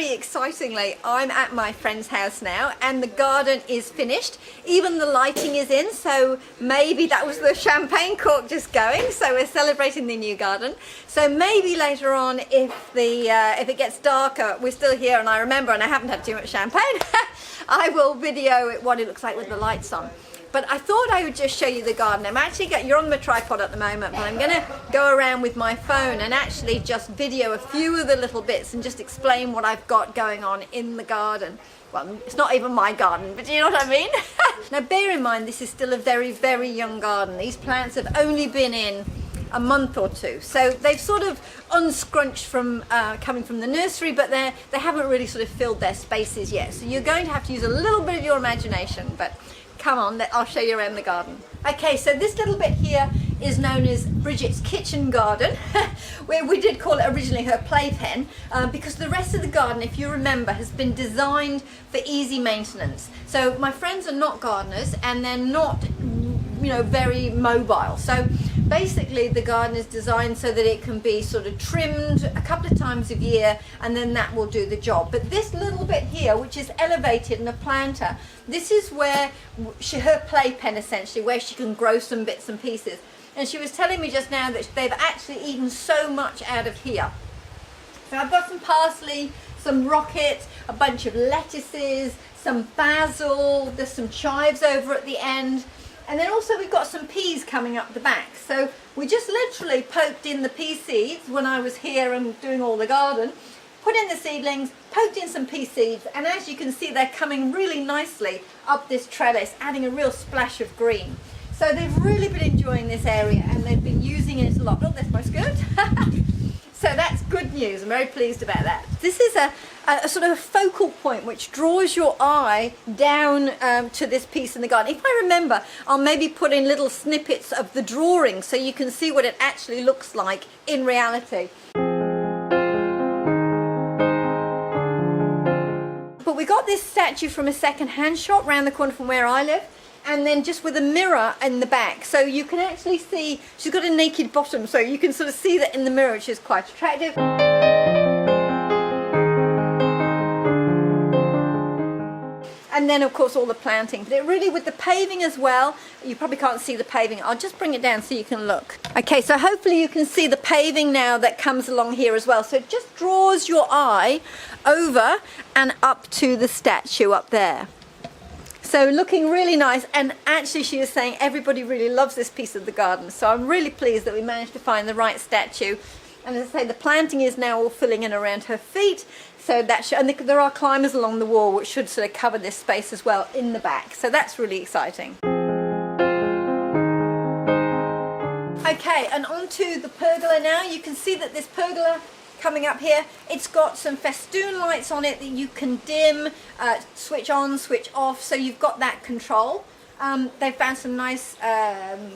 very excitingly, I'm at my friend's house now and the garden is finished. Even the lighting is in, so maybe that was the champagne cork just going. So we're celebrating the new garden. So maybe later on, if it gets darker, we're still here and I remember and I haven't had too much champagne, I will video what it looks like with the lights on. But I thought I would just show you the garden. You're on my tripod at the moment, but I'm going to go around with my phone and actually just video a few of the little bits and just explain what I've got going on in the garden. Well, it's not even my garden, but you know what I mean? Now bear in mind, this is still a very, very young garden. These plants have only been in a month or two, so they've sort of unscrunched from coming from the nursery, but they haven't really sort of filled their spaces yet. So you're going to have to use a little bit of your imagination, but come on, I'll show you around the garden. Okay, so this little bit here is known as Bridget's kitchen garden, where we did call it originally her playpen, because the rest of the garden, if you remember, has been designed for easy maintenance. So my friends are not gardeners and they're not, you know, very mobile. So basically the garden is designed so that it can be sort of trimmed a couple of times a year and then that will do the job. But this little bit here, which is elevated in a planter, this is where her playpen essentially, where she can grow some bits and pieces. And she was telling me just now that they've actually eaten so much out of here. So I've got some parsley, some rocket, a bunch of lettuces, some basil, there's some chives over at the end. And then also we've got some peas coming up the back. So we just literally poked in the pea seeds when I was here and doing all the garden, put in the seedlings, poked in some pea seeds, and as you can see, they're coming really nicely up this trellis, adding a real splash of green. So they've really been enjoying this area and they've been using it a lot. Oh, there's my skirt. So that's good news. I'm very pleased about that. This is a sort of a focal point which draws your eye down to this piece in the garden. If I remember, I'll maybe put in little snippets of the drawing so you can see what it actually looks like in reality. But we got this statue from a second-hand shop around the corner from where I live, and then just with a mirror in the back, so you can actually see she's got a naked bottom, so you can sort of see that in the mirror, which is quite attractive. And then of course all the planting, but it really, with the paving as well, you probably can't see the paving. I'll just bring it down so you can look. Okay, so hopefully you can see the paving now that comes along here as well. So it just draws your eye over and up to the statue up there. So looking really nice, and actually she was saying everybody really loves this piece of the garden. So I'm really pleased that we managed to find the right statue. And as I say, the planting is now all filling in around her feet. So that and there are climbers along the wall which should sort of cover this space as well in the back. So that's really exciting. Okay, and onto the pergola now. You can see that this pergola coming up here, it's got some festoon lights on it that you can dim, switch on, switch off, so you've got that control. They've found some nice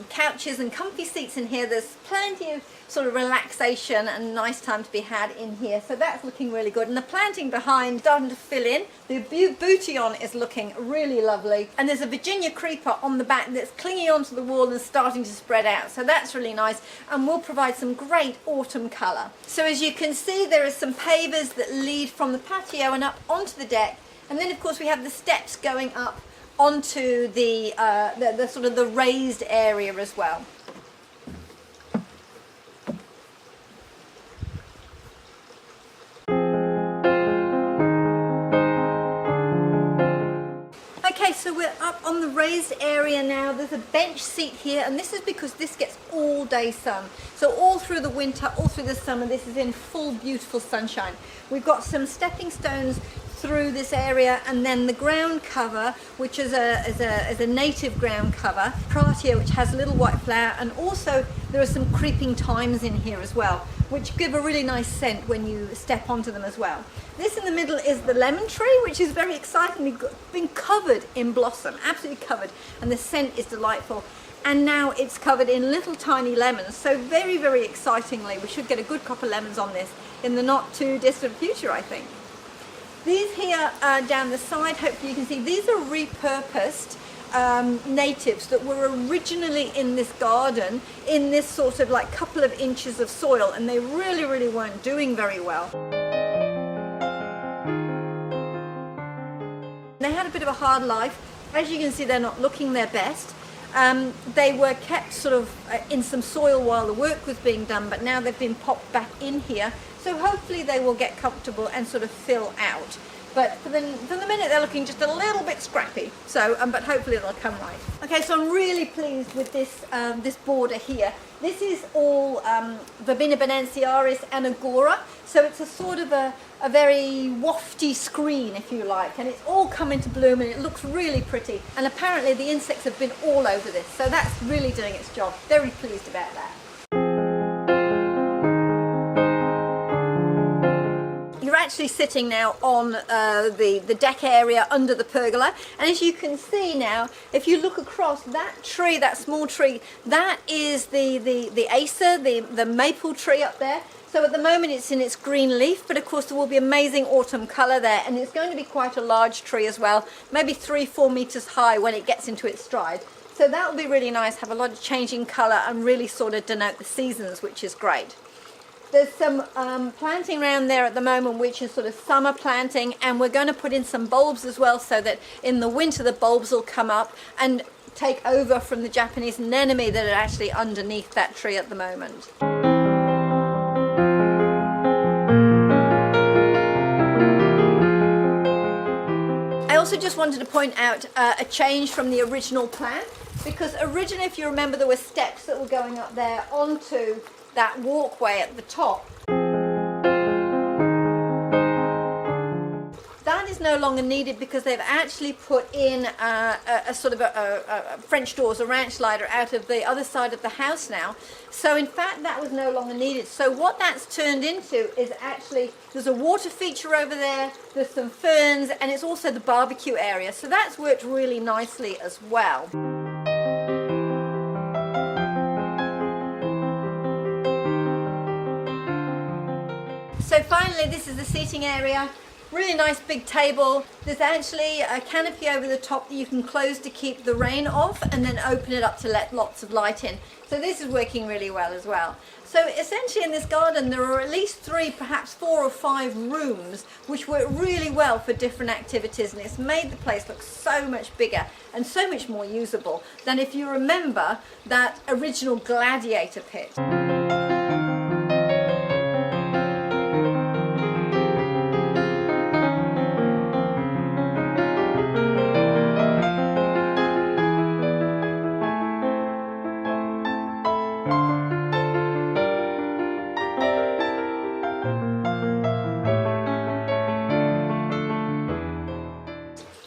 couches and comfy seats in here. There's plenty of sort of relaxation and nice time to be had in here, so that's looking really good. And the planting behind starting to fill in. The bouillon is looking really lovely, and there's a Virginia creeper on the back that's clinging onto the wall and starting to spread out, so that's really nice and will provide some great autumn colour. So as you can see, there are some pavers that lead from the patio and up onto the deck, and then of course we have the steps going up onto the sort of the raised area as well. Okay, so we're up on the raised area now. There's a bench seat here, and this is because this gets all day sun. So all through the winter, all through the summer, this is in full beautiful sunshine. We've got some stepping stones through this area, and then the ground cover, which is a native ground cover, Patio, which has a little white flower, and also there are some creeping thymes in here as well, which give a really nice scent when you step onto them as well. This in the middle is the lemon tree, which is very excitingly been covered in blossom, absolutely covered, and the scent is delightful. And now it's covered in little tiny lemons, so very, very excitingly, we should get a good crop of lemons on this in the not too distant future, I think. These here down the side, hopefully you can see, these are repurposed natives that were originally in this garden in this sort of like couple of inches of soil, and they really, really weren't doing very well. They had a bit of a hard life. As you can see, they're not looking their best. They were kept sort of in some soil while the work was being done, but now they've been popped back in here. So hopefully they will get comfortable and sort of fill out. But for the minute they're looking just a little bit scrappy. So, but hopefully it'll come right. Okay, so I'm really pleased with this this border here. This is all Verbena bonensiaris and Agora. So it's a sort of a very wafty screen, if you like, and it's all come into bloom and it looks really pretty. And apparently the insects have been all over this, so that's really doing its job. Very pleased about that. You're actually sitting now on the deck area under the pergola, and as you can see now, if you look across that tree, that small tree, that is the Acer, the maple tree up there. So at the moment it's in its green leaf, but of course there will be amazing autumn colour there, and it's going to be quite a large tree as well, maybe 3-4 meters high when it gets into its stride. So that will be really nice, have a lot of changing colour and really sort of denote the seasons, which is great. There's some planting around there at the moment, which is sort of summer planting, and we're going to put in some bulbs as well, so that in the winter the bulbs will come up and take over from the Japanese anemone that are actually underneath that tree at the moment. I also just wanted to point out a change from the original plan, because originally, if you remember, there were steps that were going up there onto that walkway at the top. That is no longer needed because they've actually put in a sort of a French doors, a ranch slider out of the other side of the house now. So in fact that was no longer needed. So what that's turned into is actually, there's a water feature over there, there's some ferns, and it's also the barbecue area. So that's worked really nicely as well. So finally, this is the seating area. Really nice big table. There's actually a canopy over the top that you can close to keep the rain off, and then open it up to let lots of light in. So this is working really well as well. So essentially in this garden there are at least 3, perhaps 4 or 5 rooms which work really well for different activities, and it's made the place look so much bigger and so much more usable than if you remember that original gladiator pit.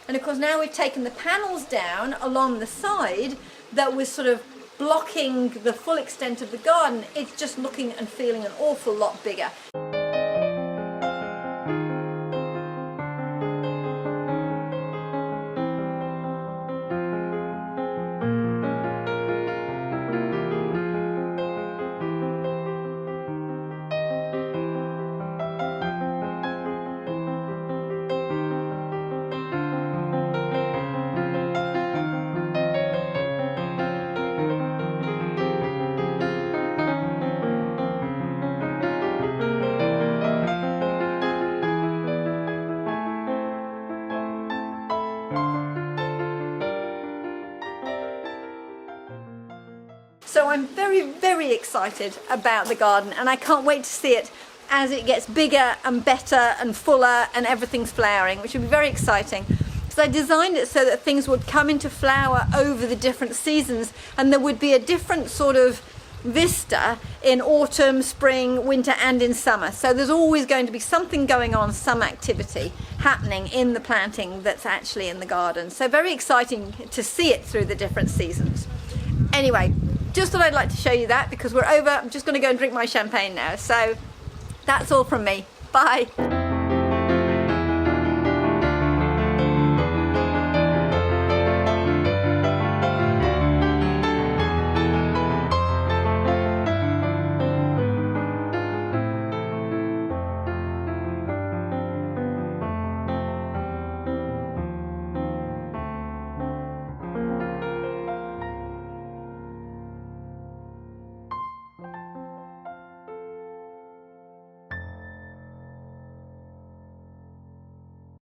And of course now we've taken the panels down along the side that was sort of blocking the full extent of the garden. It's just looking and feeling an awful lot bigger. So I'm very, very excited about the garden, and I can't wait to see it as it gets bigger and better and fuller and everything's flowering, which will be very exciting. So I designed it so that things would come into flower over the different seasons, and there would be a different sort of vista in autumn, spring, winter and in summer. So there's always going to be something going on, some activity happening in the planting that's actually in the garden. So very exciting to see it through the different seasons. Anyway, just thought I'd like to show you that because we're over. I'm just going to go and drink my champagne now. So that's all from me. Bye.